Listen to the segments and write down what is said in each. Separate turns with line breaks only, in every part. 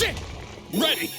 Shit! Ready!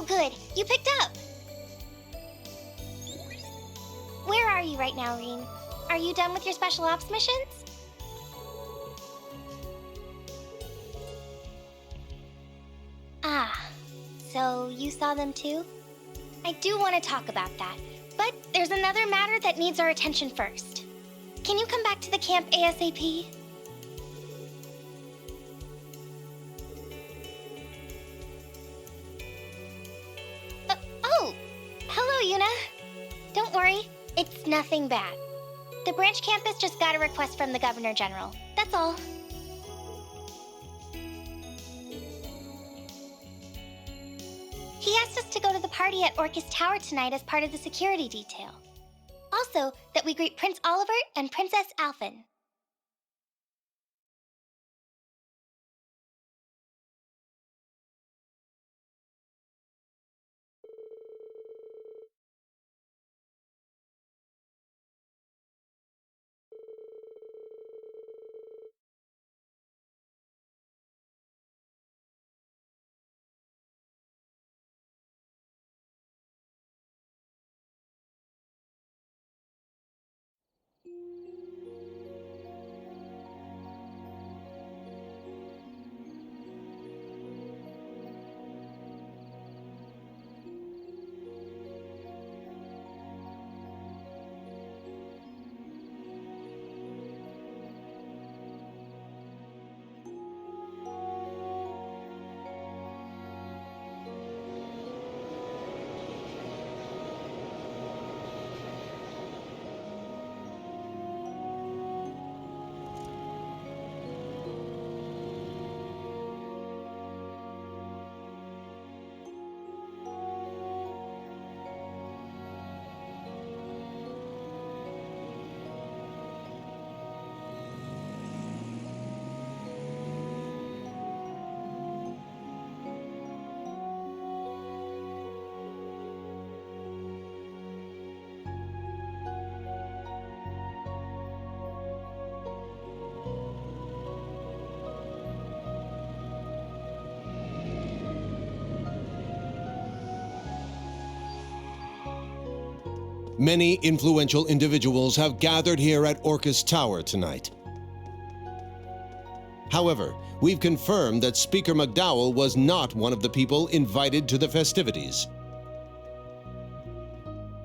good. You picked up. Where are you right now, Reen? Are you done with your special ops missions? Ah, so you saw them too? I do want to talk about that, but there's another matter that needs our attention first. Can you come back to the camp ASAP? Oh, hello, Yuna. Don't worry, it's nothing bad. The branch campus just got a request from the Governor General. That's all. He asked us to go to the party at Orcus Tower tonight as part of the security detail. Also, that we greet Prince Oliver and Princess Alphen.
Many influential individuals have gathered here at Orcus Tower tonight. However, we've confirmed that Speaker McDowell was not one of the people invited to the festivities.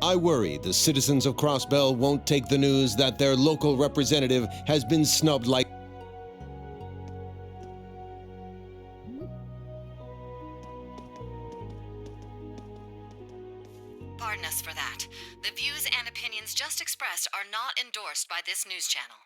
I worry the citizens of Crossbell won't take the news that their local representative has been snubbed like
Pardon us for that. The views and opinions just expressed are not endorsed by this news channel.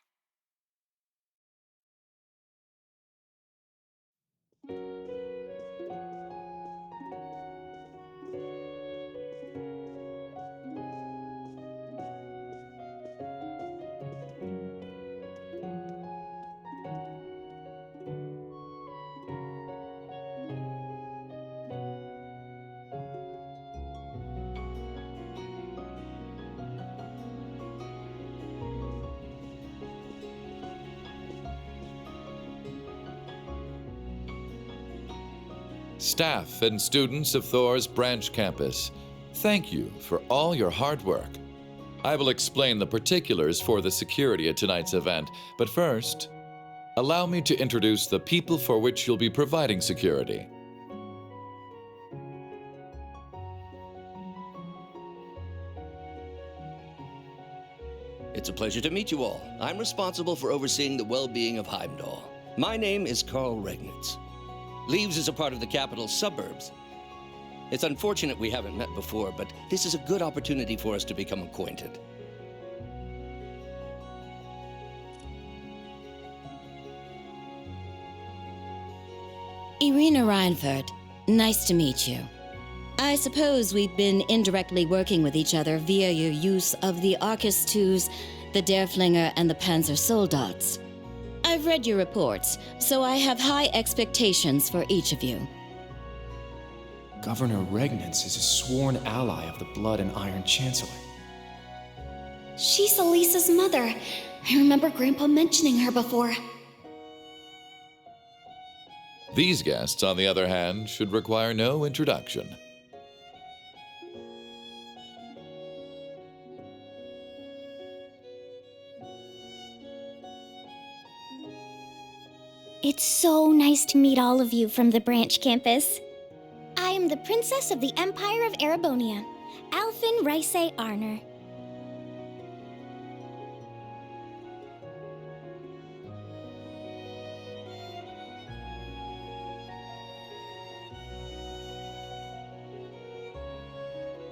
Staff and students of Thor's branch campus, thank you for all your hard work. I will explain the particulars for the security at tonight's event, but first, allow me to introduce the people for which you'll be providing security.
It's a pleasure to meet you all. I'm responsible for overseeing the well-being of Heimdall. My name is Carl Regnitz. Leaves is a part of the capital's suburbs. It's unfortunate we haven't met before, but this is a good opportunity for us to become acquainted.
Irina Reinfurt, nice to meet you. I suppose we've been indirectly working with each other via your use of the Arcus IIs, the Derflinger, and the Panzer Soldats. I've read your reports, so I have high expectations for each of you.
Governor Regnitz is a sworn ally of the Blood and Iron Chancellor.
She's Elisa's mother. I remember Grandpa mentioning her before.
These guests, on the other hand, should require no introduction.
It's so nice to meet all of you from the branch campus. I am the Princess of the Empire of Erebonia, Alphen Rice Arner.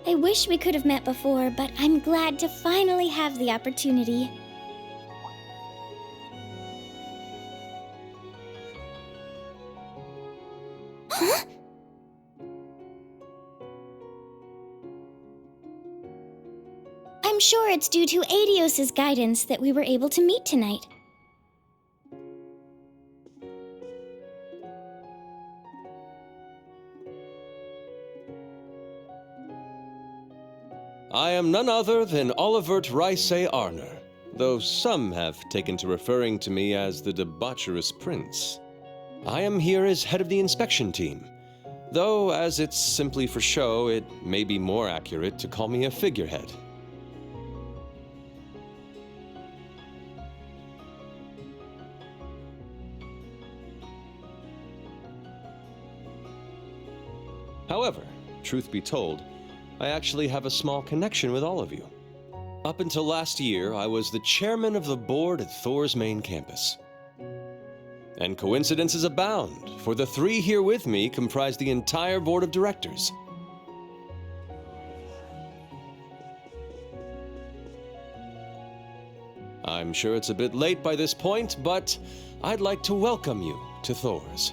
I wish we could have met before, but I'm glad to finally have the opportunity. Huh? I'm sure it's due to Adios's guidance that we were able to meet tonight.
I am none other than Olivert Rice Arner, though some have taken to referring to me as the debaucherous prince. I am here as head of the inspection team, though as it's simply for show, it may be more accurate to call me a figurehead. However, truth be told, I actually have a small connection with all of you. Up until last year, I was the chairman of the board at Thor's main campus. And coincidences abound, for the three here with me comprise the entire board of directors. I'm sure it's a bit late by this point, but I'd like to welcome you to Thor's.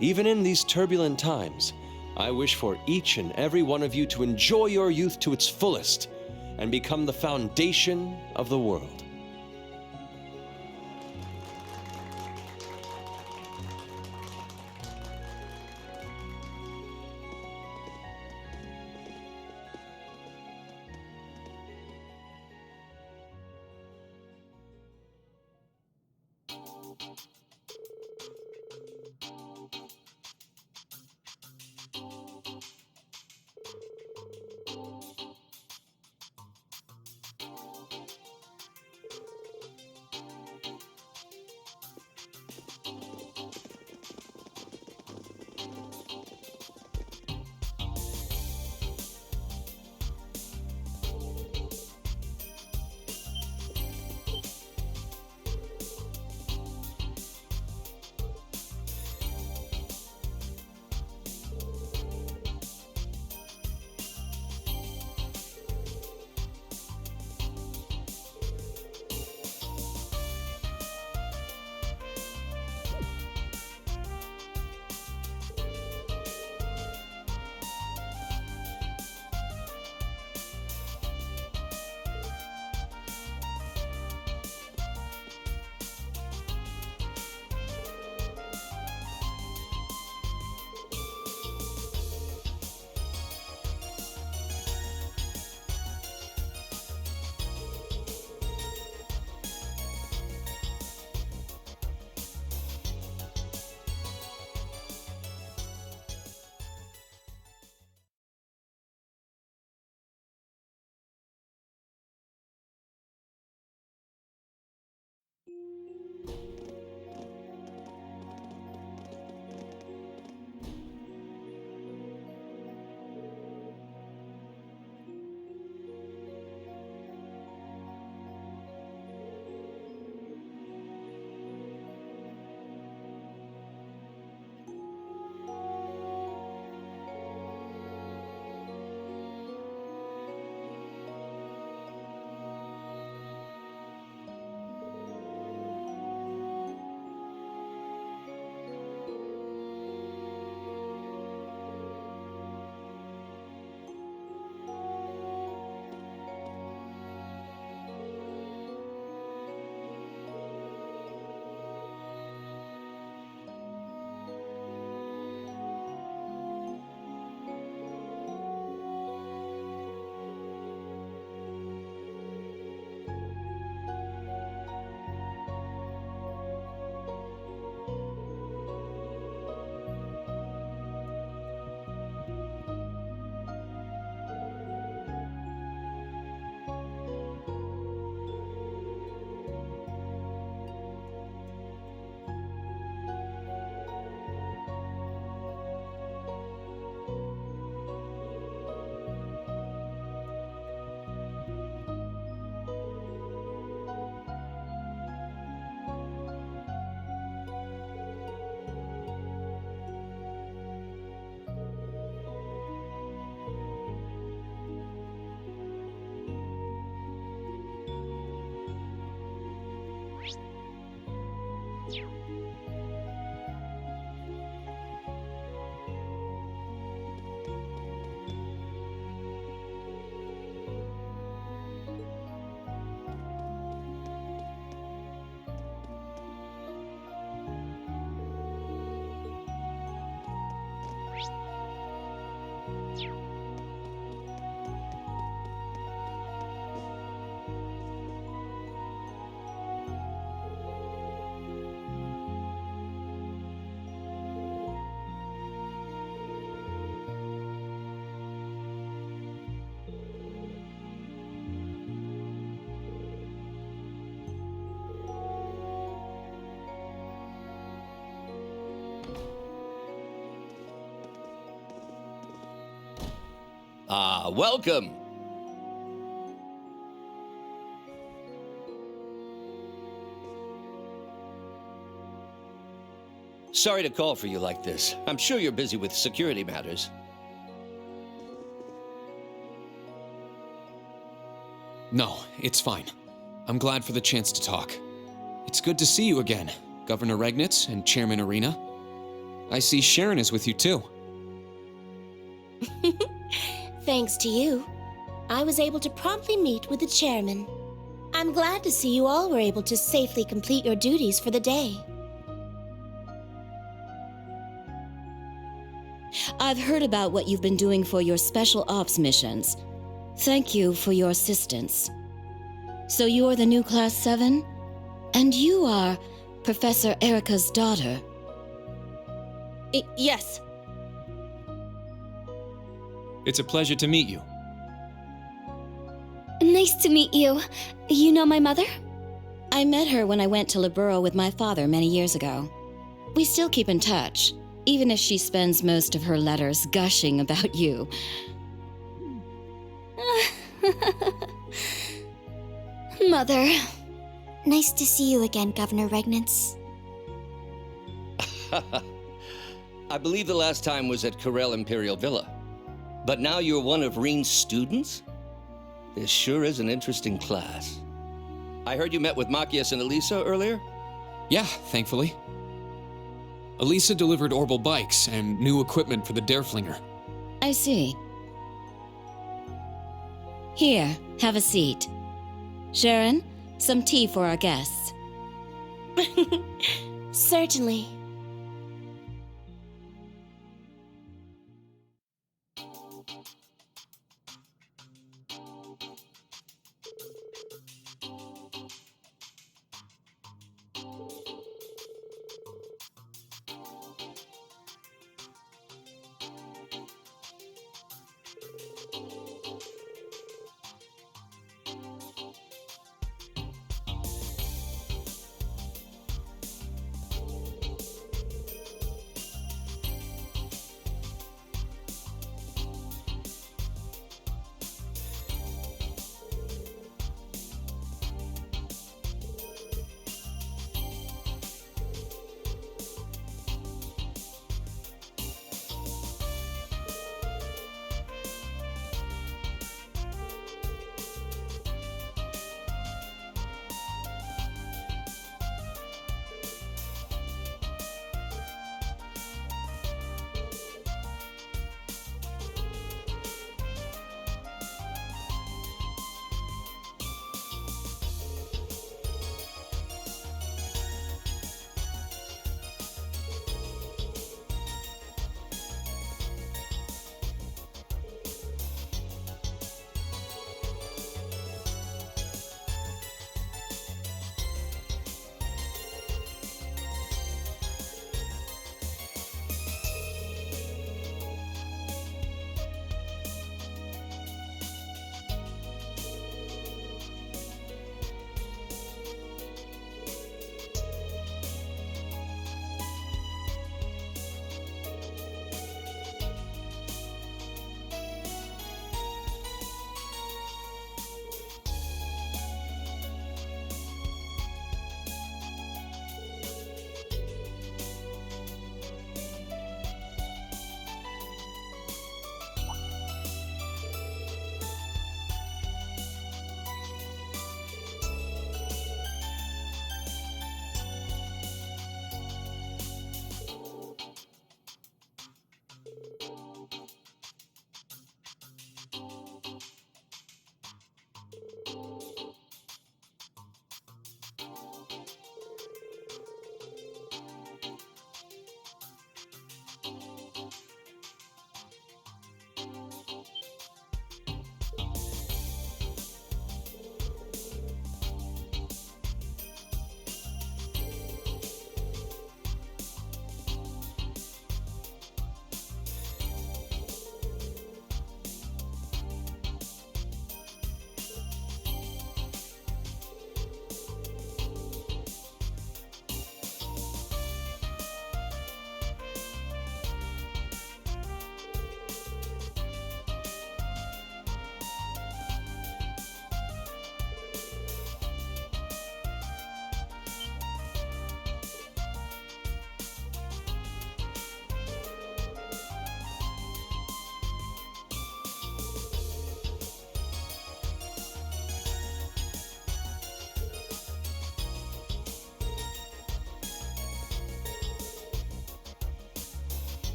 Even in these turbulent times, I wish for each and every one of you to enjoy your youth to its fullest and become the foundation of the world.
Ah, welcome. Sorry to call for you like this. I'm sure you're busy with security matters.
No, it's fine. I'm glad for the chance to talk. It's good to see you again, Governor Regnitz and Chairman Arena. I see Sharon is with you too.
Thanks to you, I was able to promptly meet with the chairman. I'm glad to see you all were able to safely complete your duties for the day.
I've heard about what you've been doing for your special ops missions. Thank you for your assistance. So you're the new Class 7? And you are Professor Erica's daughter.
Yes.
It's a pleasure to meet you.
Nice to meet you. You know my mother?
I met her when I went to Libero with my father many years ago. We still keep in touch, even if she spends most of her letters gushing about you.
Mother. Nice to see you again, Governor Regnitz.
I believe the last time was at Corel Imperial Villa. But now you're one of Reen's students? This sure is an interesting class. I heard you met with Machias and Elisa earlier?
Yeah, thankfully. Elisa delivered Orbital bikes and new equipment for the Dareflinger.
I see. Here, have a seat. Sharon, some tea for our guests.
Certainly.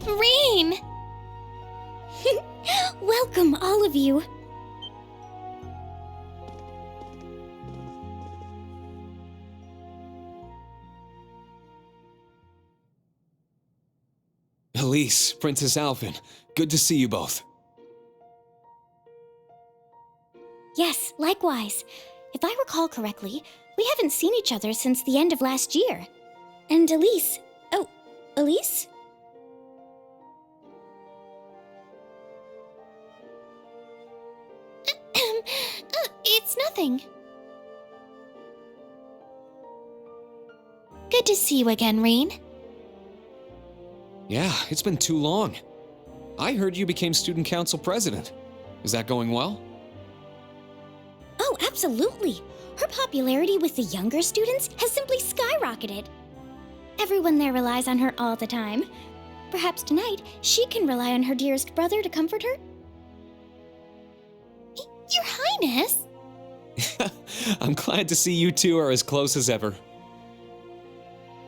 Rain! Welcome, all of you.
Elise, Princess Alphen, good to see you both.
Yes, likewise. If I recall correctly, we haven't seen each other since the end of last year. And Elise... Oh, Elise? It's nothing. Good to see you again, Rain.
Yeah, it's been too long. I heard you became student council president. Is that going well?
Oh, absolutely. Her popularity with the younger students has simply skyrocketed. Everyone there relies on her all the time. Perhaps tonight, she can rely on her dearest brother to comfort her? Your Highness!
I'm glad to see you two are as close as ever.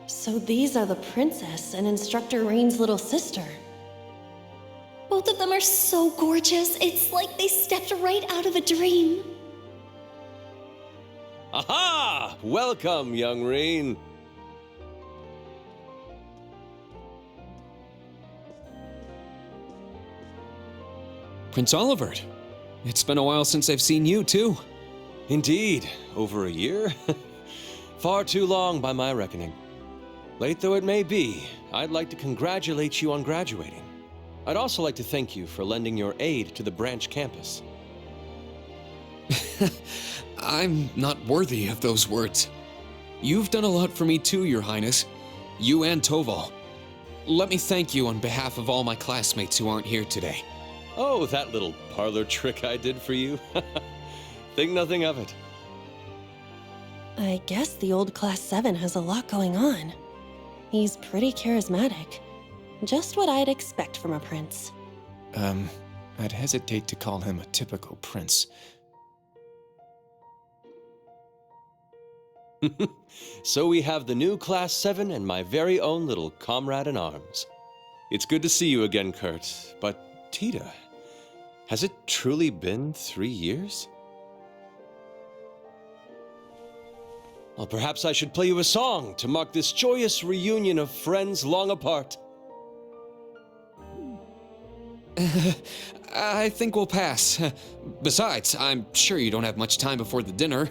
So these are the princess and Instructor Rain's little sister.
Both of them are so gorgeous. It's like they stepped right out of a dream.
Aha! Welcome, young Rain.
Prince Olivert, it's been a while since I've seen you too.
Indeed, over a year? Far too long by my reckoning. Late though it may be, I'd like to congratulate you on graduating. I'd also like to thank you for lending your aid to the branch campus.
I'm not worthy of those words. You've done a lot for me too, Your Highness. You and Toval. Let me thank you on behalf of all my classmates who aren't here today.
Oh, that little parlor trick I did for you. Think nothing of it.
I guess the old Class 7 has a lot going on. He's pretty charismatic. Just what I'd expect from a prince.
I'd hesitate to call him a typical prince.
So we have the new Class 7 and my very own little comrade in arms. It's good to see you again, Kurt. But, Tita, has it truly been 3 years? Well, perhaps I should play you a song to mark this joyous reunion of friends long apart.
I think we'll pass. Besides, I'm sure you don't have much time before the dinner.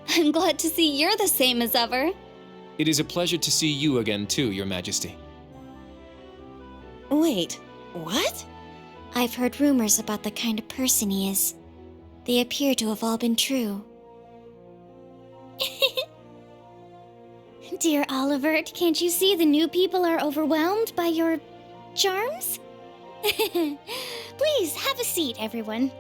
I'm glad to see you're the same as ever.
It is a pleasure to see you again too, Your Majesty.
Wait, what?
I've heard rumors about the kind of person he is. They appear to have all been true. Dear Olivert, can't you see the new people are overwhelmed by your charms? Please, have a seat, everyone.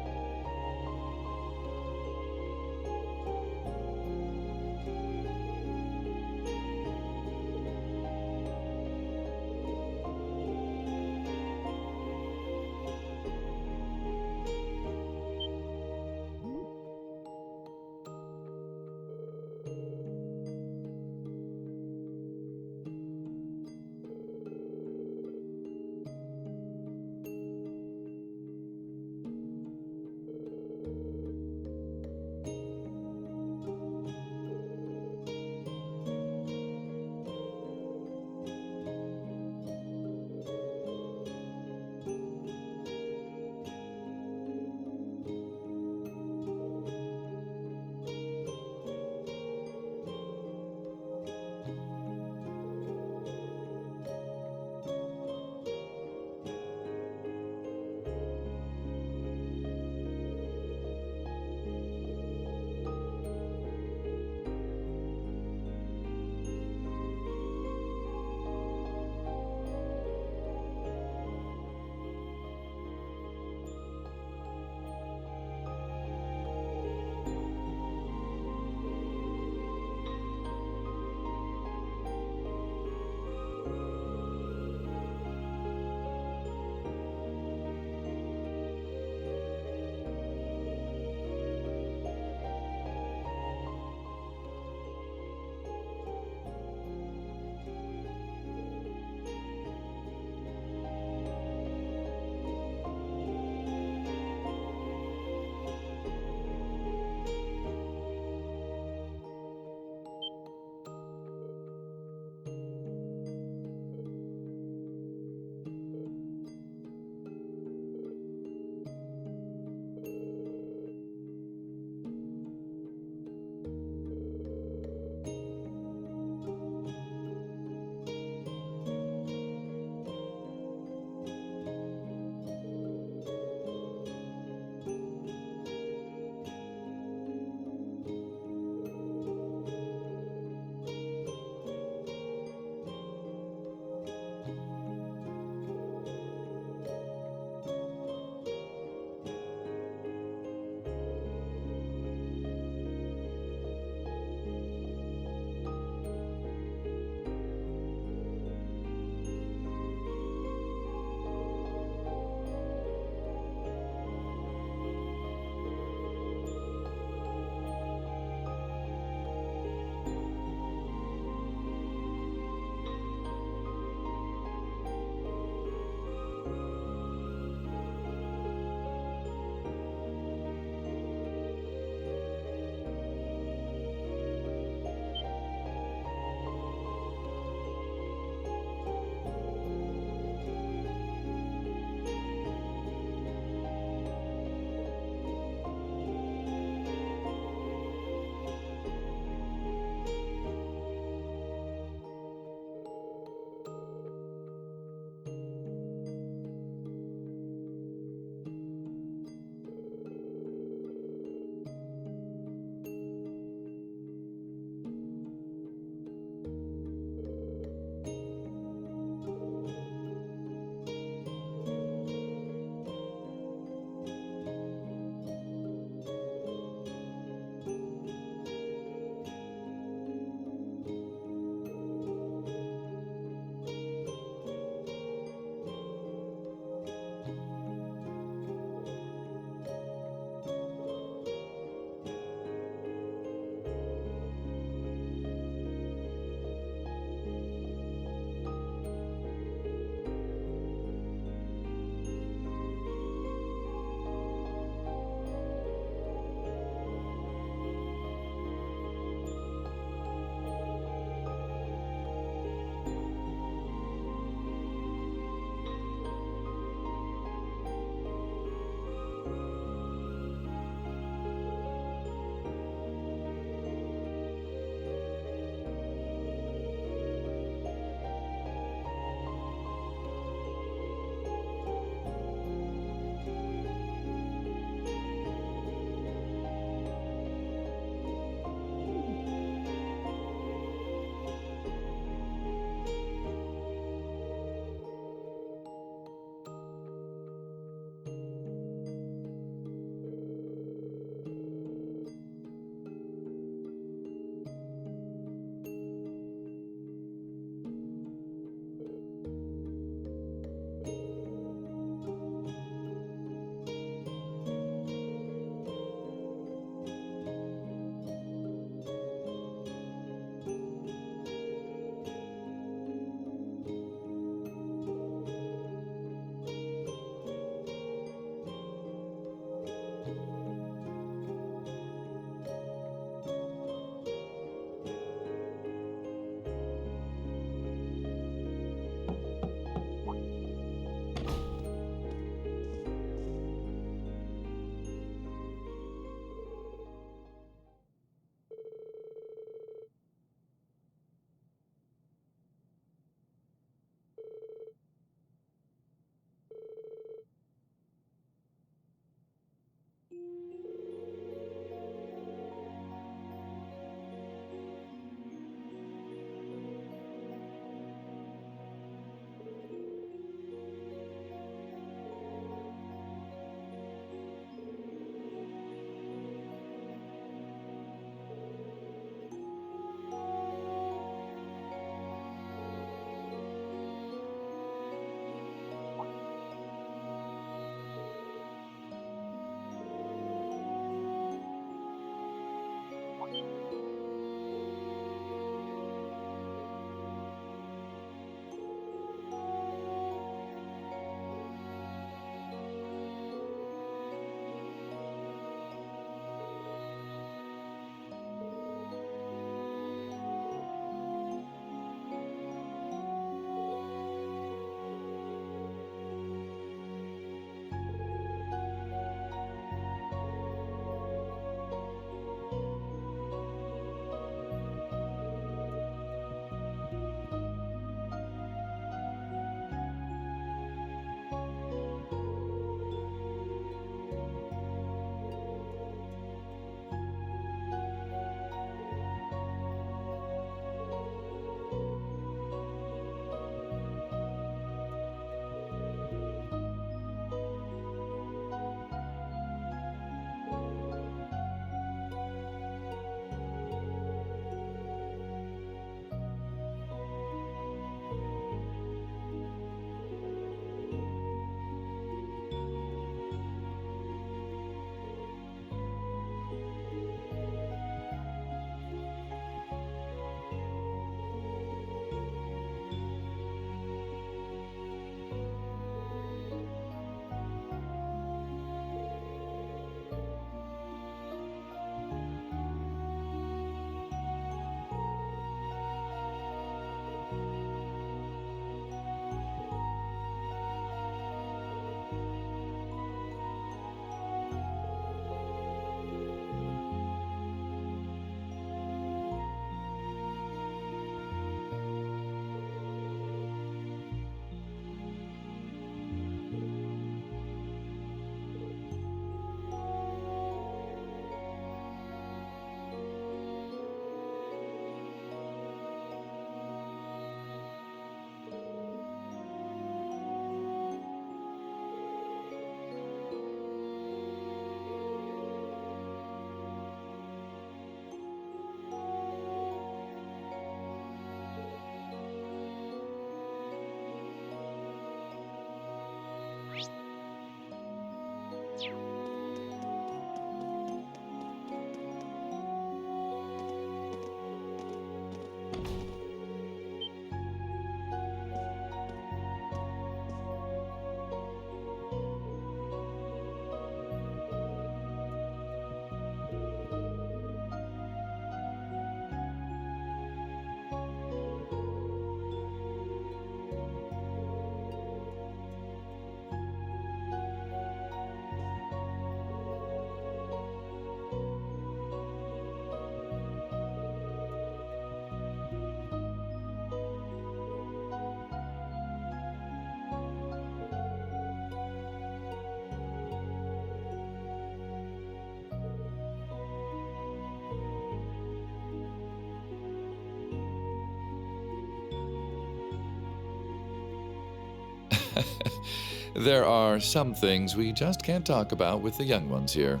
There are some things we just can't talk about with the young ones here.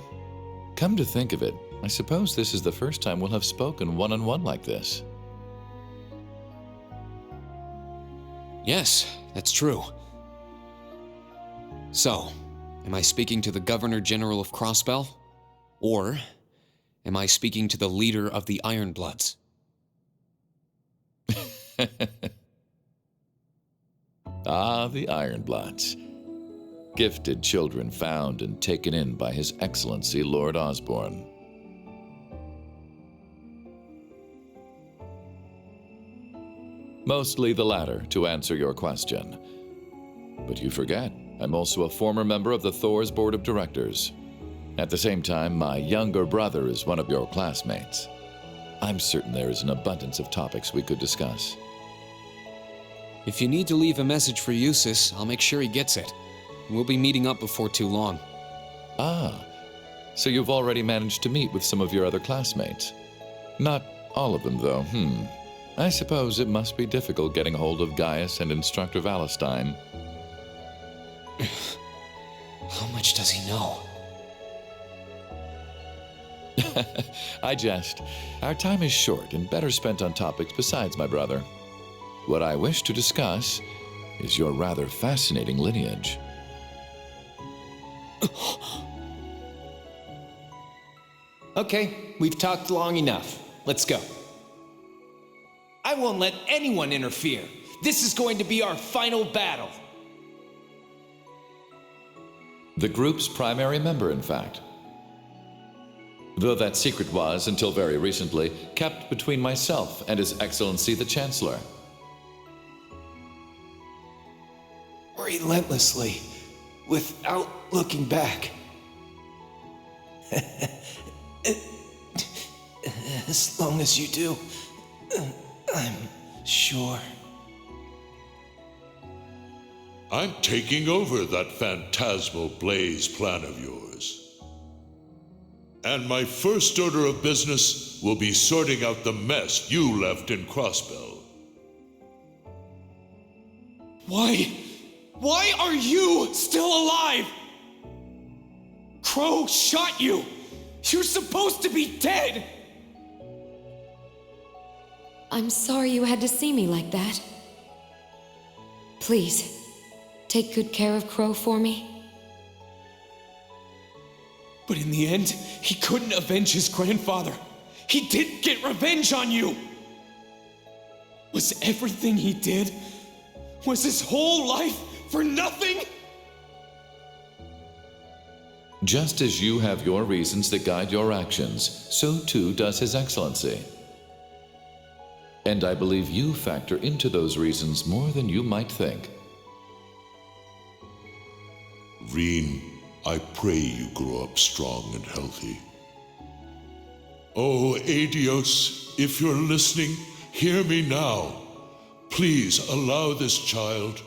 Come to think of it, I suppose this is the first time we'll have spoken one-on-one like this.
Yes, that's true. So, am I speaking to the Governor General of Crossbell? Or am I speaking to the leader of the Ironbloods?
Ah, the Ironbloods. Gifted children found and taken in by His Excellency Lord Osborne. Mostly the latter, to answer your question. But you forget, I'm also a former member of the Thor's Board of Directors. At the same time, my younger brother is one of your classmates. I'm certain there is an abundance of topics we could discuss.
If you need to leave a message for Eustace, I'll make sure he gets it. We'll be meeting up before too long.
Ah, so you've already managed to meet with some of your other classmates. Not all of them, though, I suppose it must be difficult getting hold of Gaius and Instructor Valestine.
How much does he know?
I jest. Our time is short and better spent on topics besides my brother. What I wish to discuss is your rather fascinating lineage.
Okay, we've talked long enough. Let's go. I won't let anyone interfere. This is going to be our final battle.
The group's primary member, in fact. Though that secret was, until very recently, kept between myself and His Excellency the Chancellor.
Relentlessly, without looking back. As long as you do, I'm sure.
I'm taking over that phantasmal blaze plan of yours. And my first order of business will be sorting out the mess you left in Crossbell.
Why are you still alive? Crow shot you! You're supposed to be dead!
I'm sorry you had to see me like that. Please, take good care of Crow for me.
But in the end, he couldn't avenge his grandfather. He didn't get revenge on you! Was everything he did, was his whole life for nothing?
Just as you have your reasons that guide your actions, so too does His Excellency. And I believe you factor into those reasons more than you might think.
Reen, I pray you grow up strong and healthy. Oh, Adios, if you're listening, hear me now. Please allow this child.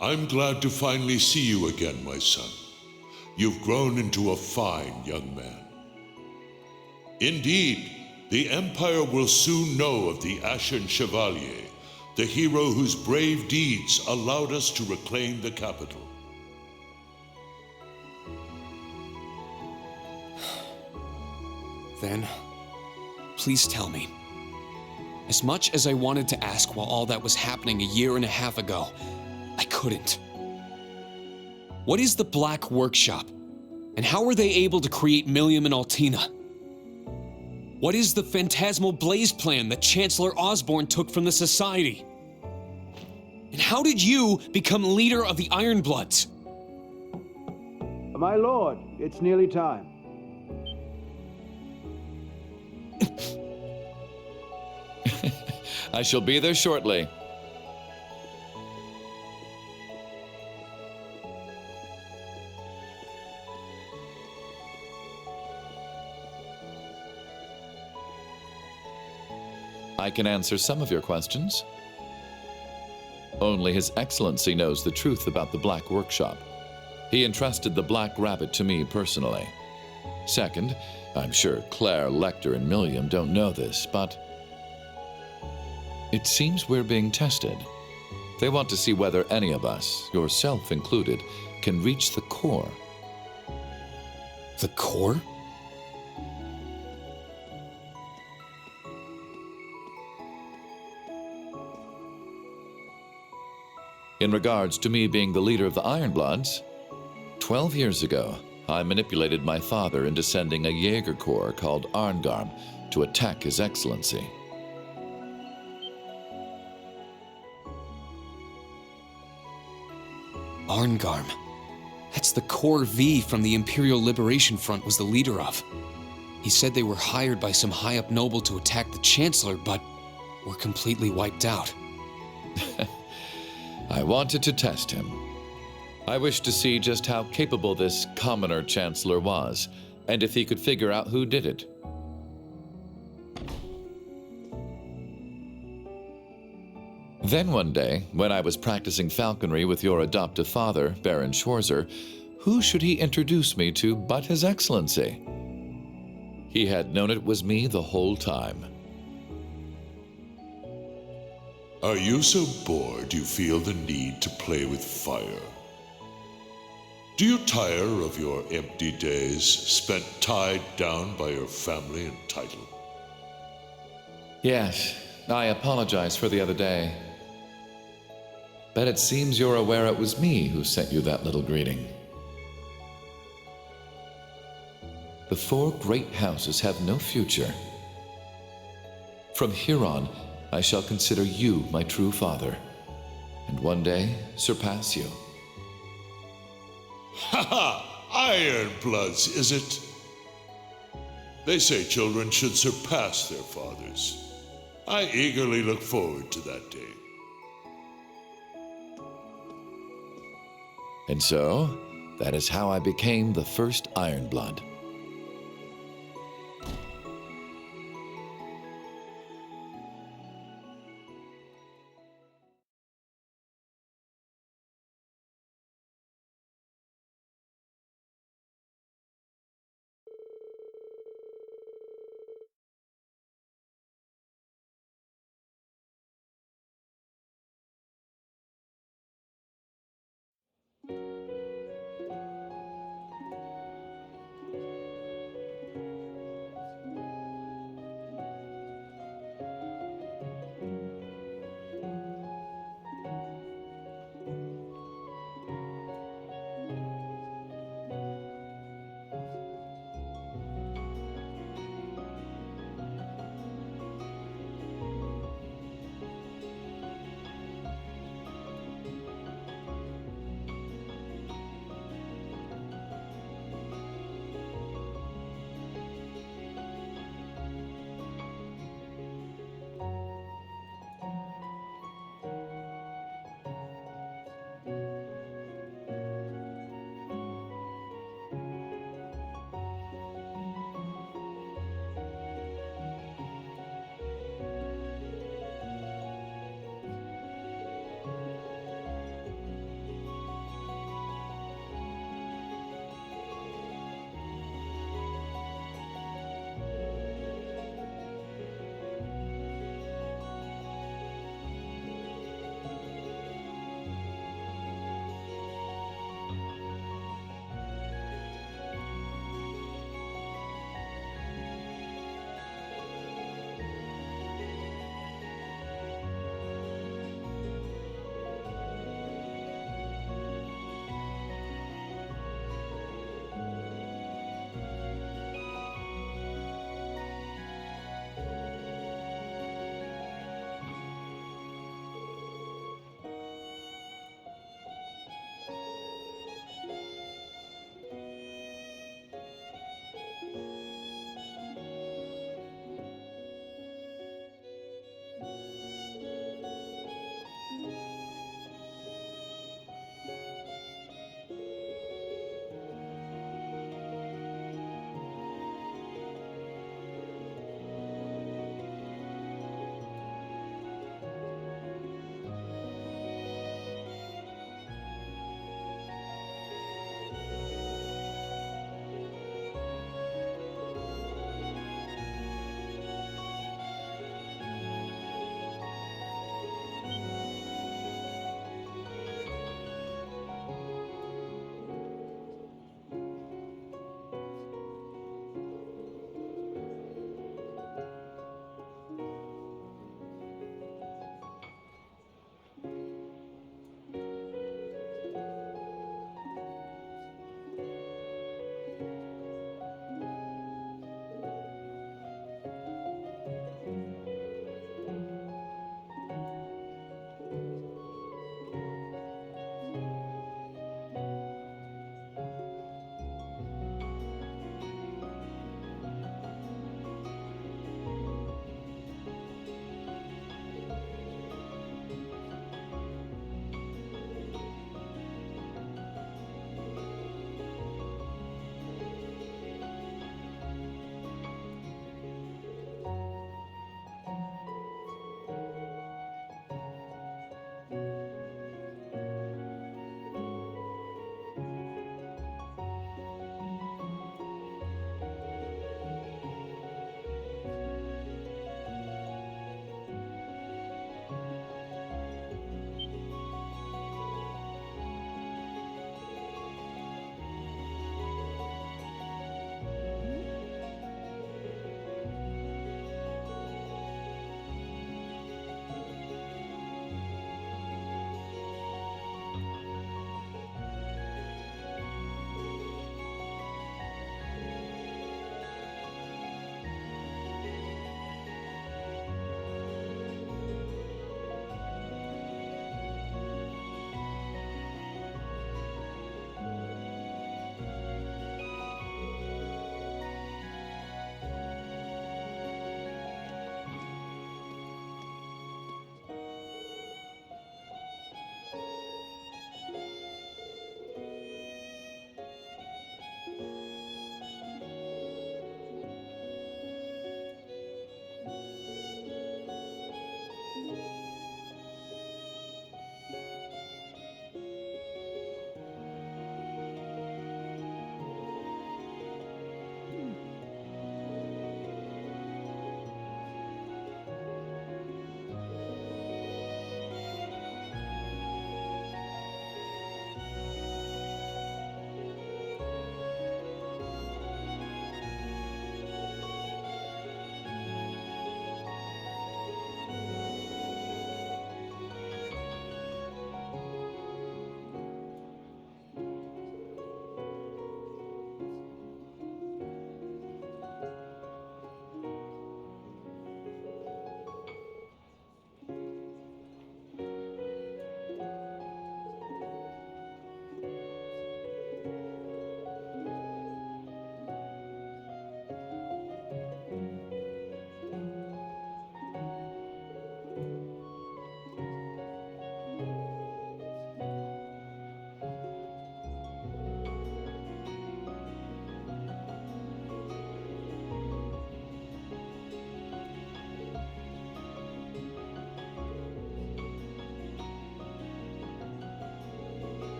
I'm glad to finally see you again, my son. You've grown into a fine young man. Indeed, the Empire will soon know of the Ashen Chevalier, the hero whose brave deeds allowed us to reclaim the capital.
Then, please tell me. As much as I wanted to ask while all that was happening a year and a half ago, I couldn't. What is the Black Workshop? And how were they able to create Millium and Altina? What is the phantasmal blaze plan that Chancellor Osborne took from the Society? And how did you become leader of the Ironbloods?
My lord, it's nearly time.
I shall be there shortly. I can answer some of your questions. Only His Excellency knows the truth about the Black Workshop. He entrusted the Black Rabbit to me personally. Second, I'm sure Claire, Lecter, and Millium don't know this, but it seems we're being tested. They want to see whether any of us, yourself included, can reach the core.
The core?
In regards to me being the leader of the Ironbloods, 12 years ago, I manipulated my father into sending a Jaeger Corps called Arngarm to attack His Excellency.
Arngarm. That's the Corps V from the Imperial Liberation Front was the leader of. He said they were hired by some high-up noble to attack the Chancellor, but were completely wiped out.
I wanted to test him. I wished to see just how capable this commoner Chancellor was, and if he could figure out who did it. Then one day, when I was practicing falconry with your adoptive father, Baron Schwarzer, who should he introduce me to but His Excellency? He had known it was me the whole time.
Are you so bored you feel the need to play with fire? Do you tire of your empty days spent tied down by your family and title?
Yes, I apologize for the other day. But it seems you're aware it was me who sent you that little greeting. The 4 great houses have no future. From here on, I shall consider you my true father, and one day surpass you.
Ha ha! Ironbloods, is it? They say children should surpass their fathers. I eagerly look forward to that day.
And so, that is how I became the first Ironblood.